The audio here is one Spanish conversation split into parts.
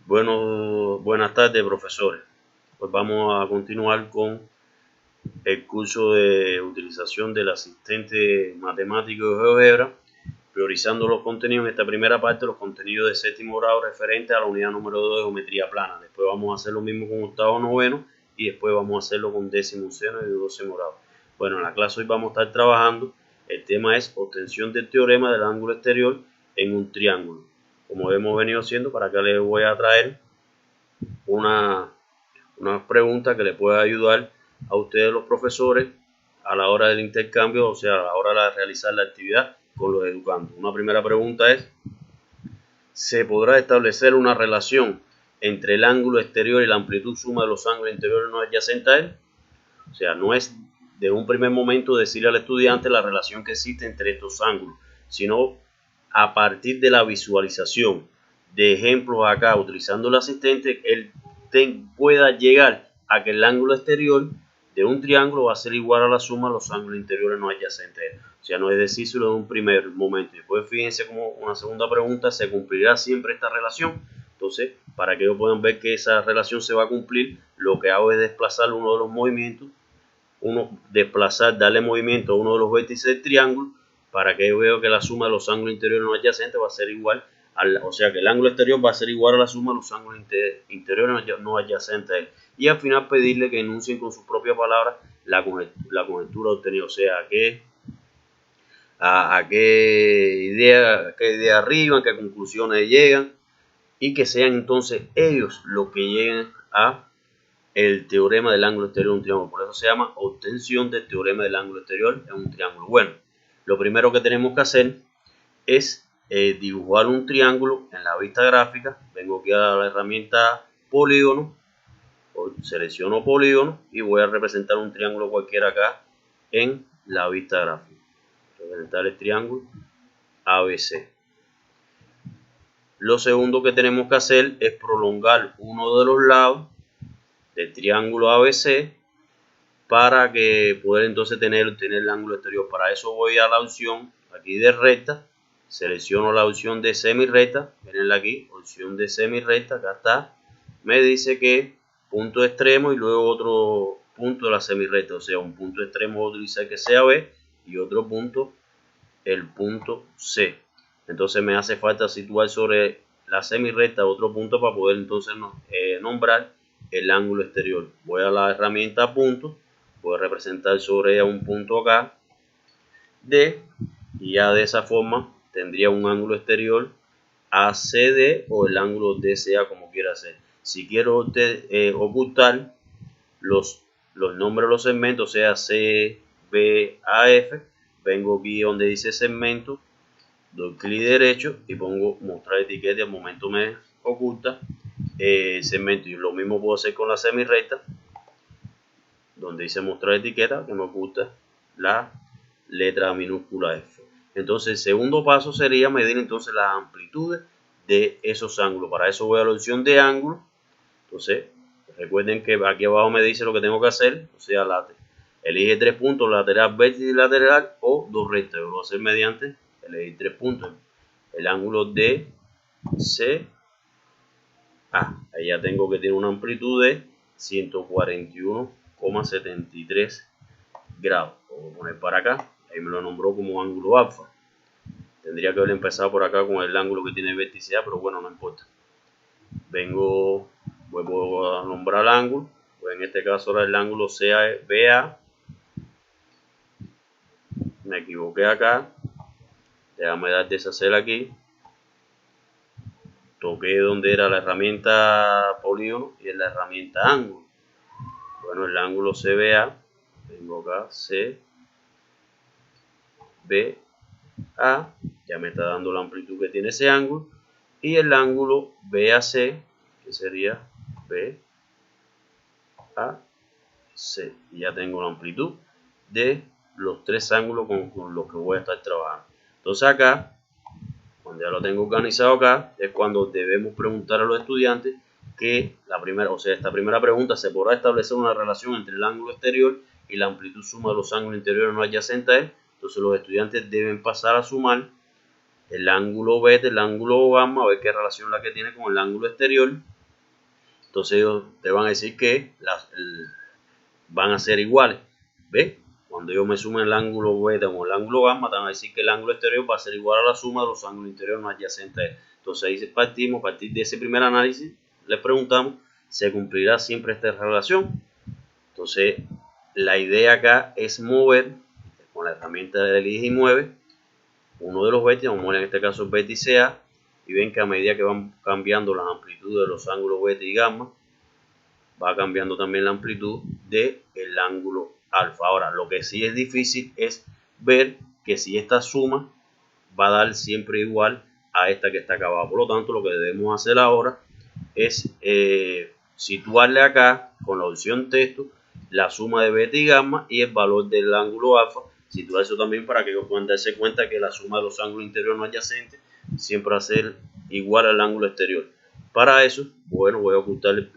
Bueno, buenas tardes, profesores. Pues vamos a continuar con el curso de utilización del asistente matemático de GeoGebra, priorizando los contenidos. En esta primera parte, los contenidos de séptimo grado referentes a la unidad número 2 de geometría plana. Después vamos a hacer lo mismo con octavo noveno y después vamos a hacerlo con décimo seno y doceavo grado. Bueno, en la clase hoy vamos a estar trabajando. El tema es obtención del teorema del ángulo exterior en un triángulo. Como hemos venido haciendo, para acá les voy a traer una pregunta que le pueda ayudar a ustedes los profesores a la hora del intercambio, o sea, a la hora de realizar la actividad con los educandos. Una primera pregunta es: ¿se podrá establecer una relación entre el ángulo exterior y la amplitud suma de los ángulos interiores no adyacentes a él? O sea, no es de un primer momento decirle al estudiante la relación que existe entre estos ángulos, sino a partir de la visualización de ejemplos acá utilizando el asistente, él pueda llegar a que el ángulo exterior de un triángulo va a ser igual a la suma de los ángulos interiores no adyacentes. O sea, no es decírselo de un primer momento. Después fíjense como una segunda pregunta: ¿se cumplirá siempre esta relación? Entonces, para que ellos puedan ver que esa relación se va a cumplir, lo que hago es desplazar uno de los movimientos, darle movimiento a uno de los vértices del triángulo, para que yo vea que la suma de los ángulos interiores no adyacentes va a ser igual, o sea que el ángulo exterior va a ser igual a la suma de los ángulos interiores no adyacentes, y al final pedirle que enuncien con sus propias palabras la conjetura obtenida, o sea, a qué idea arriban, qué conclusiones llegan, y que sean entonces ellos los que lleguen a el teorema del ángulo exterior de un triángulo. Por eso se llama obtención del teorema del ángulo exterior en un triángulo. Bueno, lo primero que tenemos que hacer es dibujar un triángulo en la vista gráfica. Vengo aquí a la herramienta polígono, selecciono polígono y voy a representar un triángulo cualquiera acá en la vista gráfica. Representar el triángulo ABC. Lo segundo que tenemos que hacer es prolongar uno de los lados del triángulo ABC para que poder entonces tener el ángulo exterior. Para eso voy a la opción aquí de recta, selecciono la opción de semirrecta, miren aquí, opción de semirrecta, acá está, me dice que punto extremo y luego otro punto de la semirrecta, o sea, un punto extremo voy a utilizar que sea B y otro punto, el punto C. Entonces me hace falta situar sobre la semirrecta otro punto para poder entonces nombrar el ángulo exterior. Voy a la herramienta punto, voy a representar sobre ella un punto acá, D, y ya de esa forma tendría un ángulo exterior ACD o el ángulo DCA, como quiera hacer. Si quiero ocultar los nombres de los segmentos, o sea C, B, A, F, vengo aquí donde dice segmento, doy clic derecho y pongo mostrar etiqueta, y al momento me oculta segmento. Y lo mismo puedo hacer con la semirrecta, donde dice mostrar etiqueta, que me oculta la letra minúscula F. Entonces el segundo paso sería medir entonces las amplitudes de esos ángulos. Para eso voy a la opción de ángulo. Entonces recuerden que aquí abajo me dice lo que tengo que hacer, o sea, elige 3 puntos, lateral, vértice y lateral, o dos rectas. Yo lo voy a hacer mediante elegir 3 puntos. El ángulo DCA. Ahí ya tengo que tiene una amplitud de 141,73 grados. Lo voy a poner para acá. Ahí me lo nombró como ángulo alfa. Tendría que haber empezado por acá con el ángulo que tiene vértice A, pero bueno, no importa. Vuelvo a nombrar el ángulo. Pues en este caso ahora el ángulo BA. Me equivoqué acá. Déjame dar deshacer aquí. Toqué donde era la herramienta polígono y en la herramienta ángulo. Bueno, el ángulo CBA, vengo acá, CBA, ya me está dando la amplitud que tiene ese ángulo. Y el ángulo BAC, que sería BAC, y ya tengo la amplitud de los tres ángulos con los que voy a estar trabajando. Entonces acá, cuando ya lo tengo organizado acá, es cuando debemos preguntar a los estudiantes que esta primera pregunta: ¿se podrá establecer una relación entre el ángulo exterior y la amplitud suma de los ángulos interiores no adyacentes a él? Entonces los estudiantes deben pasar a sumar el ángulo B del ángulo gamma, a ver qué relación la que tiene con el ángulo exterior, entonces ellos te van a decir que van a ser iguales. ¿Ves? Cuando yo me sume el ángulo beta con el ángulo gamma, te van a decir que el ángulo exterior va a ser igual a la suma de los ángulos interiores no adyacentes. Entonces ahí partimos, a partir de ese primer análisis, les preguntamos, ¿se cumplirá siempre esta relación? Entonces, la idea acá es mover con la herramienta del elige y mueve uno de los vértices, vamos a poner en este caso el vértice A, y ven que a medida que van cambiando las amplitudes de los ángulos beta y gamma, va cambiando también la amplitud del ángulo alfa. Ahora, lo que sí es difícil es ver que si esta suma va a dar siempre igual a esta que está acá abajo. Por lo tanto, lo que debemos hacer ahora es situarle acá con la opción texto la suma de beta y gamma y el valor del ángulo alfa. Situar eso también para que ellos puedan darse cuenta que la suma de los ángulos interiores no adyacentes siempre va a ser igual al ángulo exterior. Para eso, bueno, voy a ocultar el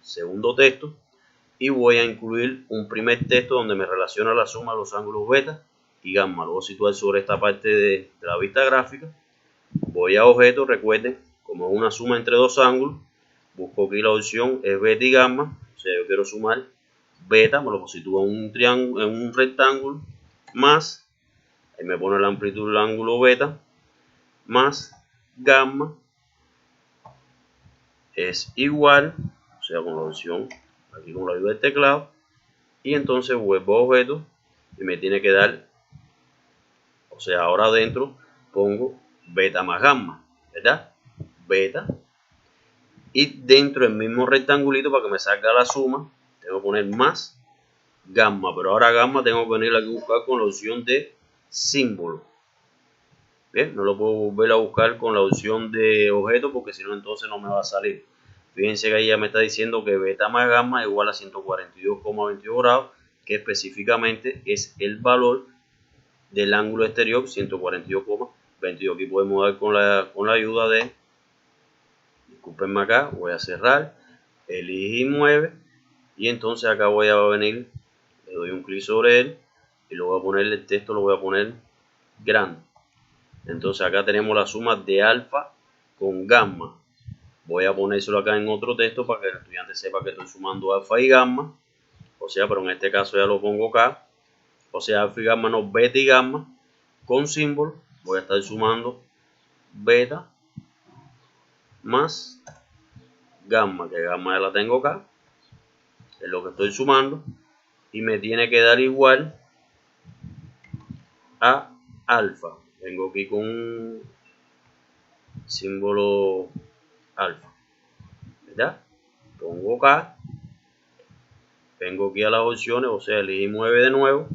segundo texto y voy a incluir un primer texto donde me relaciona la suma de los ángulos beta y gamma. Lo voy a situar sobre esta parte de la vista gráfica. Voy a objeto, recuerden, como es una suma entre dos ángulos, busco aquí la opción es beta y gamma. O sea, yo quiero sumar beta, me lo sitúo en un triángulo, en un rectángulo, más, ahí me pone la amplitud del ángulo beta, más gamma es igual, o sea, con la opción, aquí con la ayuda del teclado, y entonces vuelvo a objeto y me tiene que dar, o sea, ahora adentro pongo beta más gamma, ¿verdad? Beta, y dentro del mismo rectangulito para que me salga la suma, tengo que poner más gamma, pero ahora gamma tengo que venir aquí a buscar con la opción de símbolo. Bien, no lo puedo volver a buscar con la opción de objeto porque si no entonces no me va a salir. Fíjense que ahí ya me está diciendo que beta más gamma es igual a 142,22 grados, que específicamente es el valor del ángulo exterior, 142,22. Aquí podemos dar con la ayuda de, discúlpenme acá, voy a cerrar, elige y mueve, y entonces acá voy a venir, le doy un clic sobre él, y lo voy a poner el texto, lo voy a poner grande. Entonces acá tenemos la suma de alfa con gamma. Voy a ponérselo acá en otro texto para que el estudiante sepa que estoy sumando alfa y gamma. O sea, pero en este caso ya lo pongo acá. O sea, alfa y gamma no, beta y gamma. Con símbolo voy a estar sumando beta más gamma, que gamma ya la tengo acá. Es lo que estoy sumando. Y me tiene que dar igual a alfa. Vengo aquí con un símbolo alfa, ¿verdad? Pongo acá, vengo aquí a las opciones, o sea, elegí 9 de nuevo.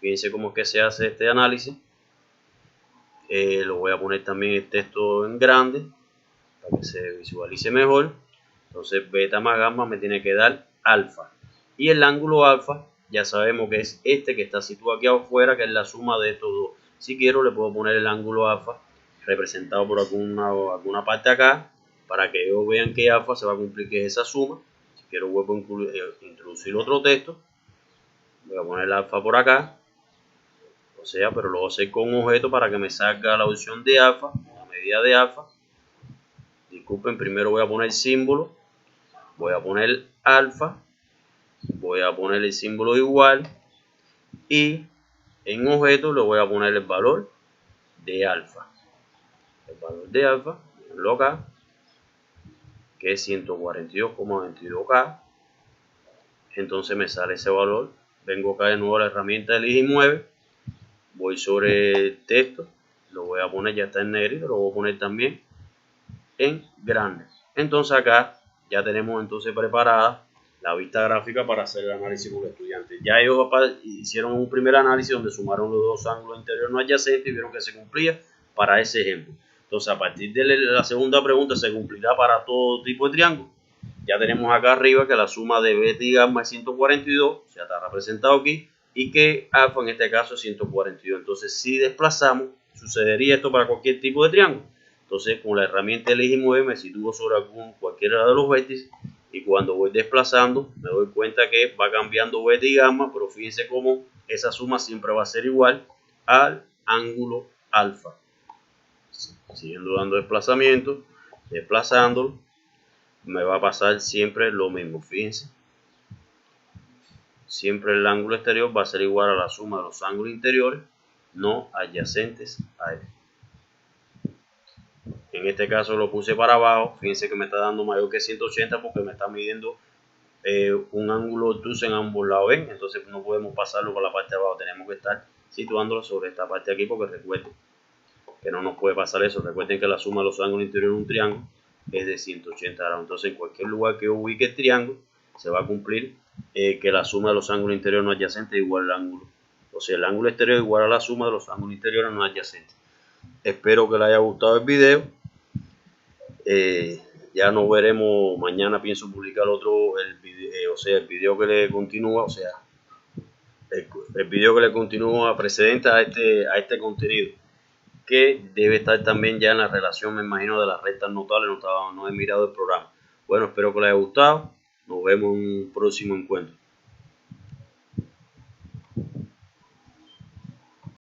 Fíjense cómo es que se hace este análisis. Lo voy a poner también el texto en grande para que se visualice mejor. Entonces beta más gamma me tiene que dar alfa, y el ángulo alfa ya sabemos que es este que está situado aquí afuera, que es la suma de estos dos. Si quiero le puedo poner el ángulo alfa representado por alguna parte acá para que ellos vean que alfa se va a cumplir, que es esa suma. Si quiero vuelvo a introducir otro texto, voy a poner el alfa por acá, o sea, pero lo voy a hacer con un objeto para que me salga la opción de alfa, la medida de alfa. Disculpen, primero voy a poner símbolo, voy a poner alfa, voy a poner el símbolo igual, y en objeto le voy a poner el valor de alfa. El valor de alfa, lo acá, que es 142,22K. Entonces me sale ese valor. Vengo acá de nuevo a la herramienta elige y mueve, voy sobre el texto, lo voy a poner, ya está en negrito, lo voy a poner también en grande. Entonces acá ya tenemos entonces preparada la vista gráfica para hacer el análisis con el estudiante. Ya ellos hicieron un primer análisis donde sumaron los dos ángulos interiores no adyacentes y vieron que se cumplía para ese ejemplo. Entonces a partir de la segunda pregunta, ¿se cumplirá para todo tipo de triángulo? Ya tenemos acá arriba que la suma de beta y gamma es 142, ya está representado aquí, y que alfa en este caso es 142. Entonces si desplazamos, sucedería esto para cualquier tipo de triángulo. Entonces con la herramienta elige y mueve me sitúo sobre cualquiera de los vértices, y cuando voy desplazando me doy cuenta que va cambiando beta y gamma, pero fíjense cómo esa suma siempre va a ser igual al ángulo alfa. Siguiendo dando desplazamiento, desplazándolo, me va a pasar siempre lo mismo. Fíjense, siempre el ángulo exterior va a ser igual a la suma de los ángulos interiores no adyacentes a él. En este caso lo puse para abajo. Fíjense que me está dando mayor que 180 porque me está midiendo un ángulo obtuso en ambos lados. ¿Ven? Entonces no podemos pasarlo por la parte de abajo, tenemos que estar situándolo sobre esta parte de aquí, porque recuerden que no nos puede pasar eso. Recuerden que la suma de los ángulos interiores de un triángulo es de 180 grados. Entonces en cualquier lugar que ubique el triángulo se va a cumplir que la suma de los ángulos interiores no adyacentes es igual al ángulo, o sea, el ángulo exterior es igual a la suma de los ángulos interiores no adyacentes. Espero que les haya gustado el video. Ya nos veremos mañana. Pienso publicar otro, el video que le continúa, el video que le continúa precedente a este contenido, que debe estar también ya en la relación, me imagino, de las rectas notables. No he mirado el programa. Bueno, espero que les haya gustado. Nos vemos en un próximo encuentro.